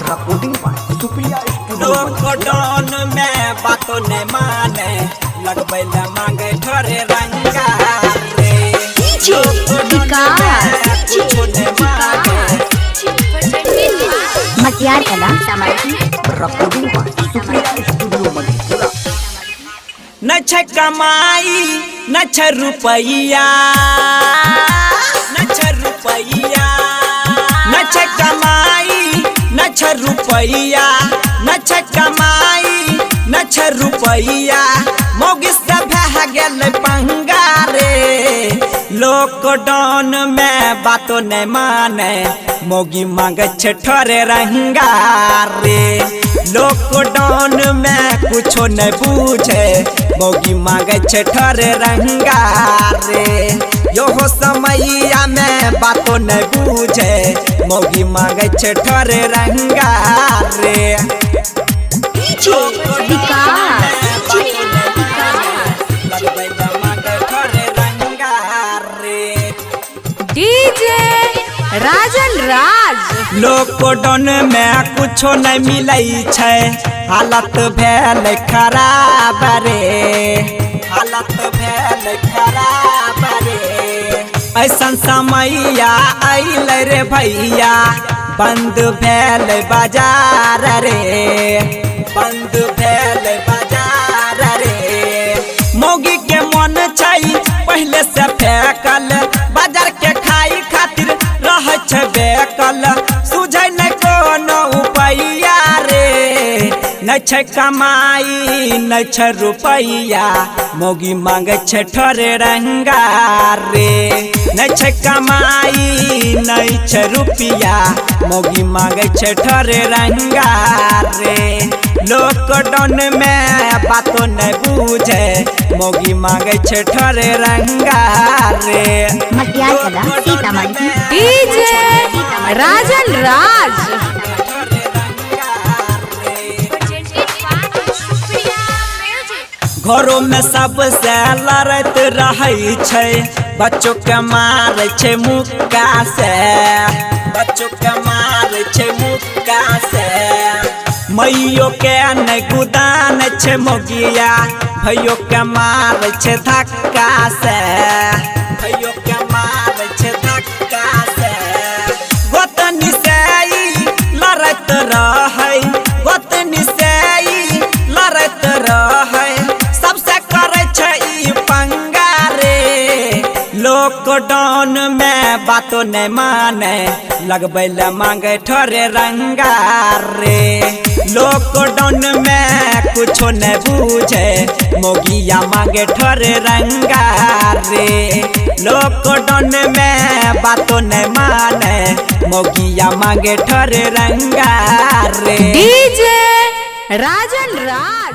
Recording by Supriya studio. Lockdown में बातों ने माने लगबै ल मांगे ठोरे रंगा रे मटियार कला समाजी recording by Supriya studio Madhepura. न छ कमाई न छ रुपैया न छ रुपैया न छ कमाई न छ रुपैया न छ कमाई न छ रुपैया मौगी से भे गेल पंगा रे। लॉकडाउन में बातों ने माने मौगी मांगे छ ठोरे रंगा रे। लॉकडाउन में कुछो न बूझे मौगी मांगे छ ठोरे रंगा रे। यो समैया में बातों न बूझे मौगी मांगे छ ठोरे रंगा रे। डीजे राजन राज। लॉकडाउन में कुछो नहीं मिलै छै हालत भेल खराब रे। हालत भेल खराब रे। ऐसन समैया आइल रे भैया बंद भेल बाजार रे। बंद भेल बाजार रे। मौगी के मन छै पहले से फेकल बाजार के खाई खातिर रह छ बेकल सुझै न कोनो उपाया रे। न छ कमाई न छ रुपैया मौगी मांगे छ ठोरे रंगा रे। न छ कमाई न छ रुपया मौगी मांगे छ ठोरे रंगा रे। लॉकडाउन में बातों न बूझे मौगी मांगे छ ठोरे रंगा रे। मटियार कला सीतामढ़ी डीजे राजन राज। घरों में सबसे लड़त रहे छै बच्चों के मार छै मुक्का से। बच्चों के मार छै मुक्का से। मैयो के नहीं गुदान छै मौगिया भैयो के मार छै धक्का से। भैयो के मार छै धक्का से। गोतनी से लड़त रहे गोतनी से लड़त रहे सबसे करे छै ई पंगा रे। लॉकडाउन में बातों नहीं माने लगबै ल मांगे ठोरे रंगा रे। लॉकडाउन में कुछो न बूझे मौगिया मांगे ठोरे रंगा रे। लॉकडाउन में बातों न माने मौगिया मांगे ठोरे रंगा रे। डीजे राजन राज।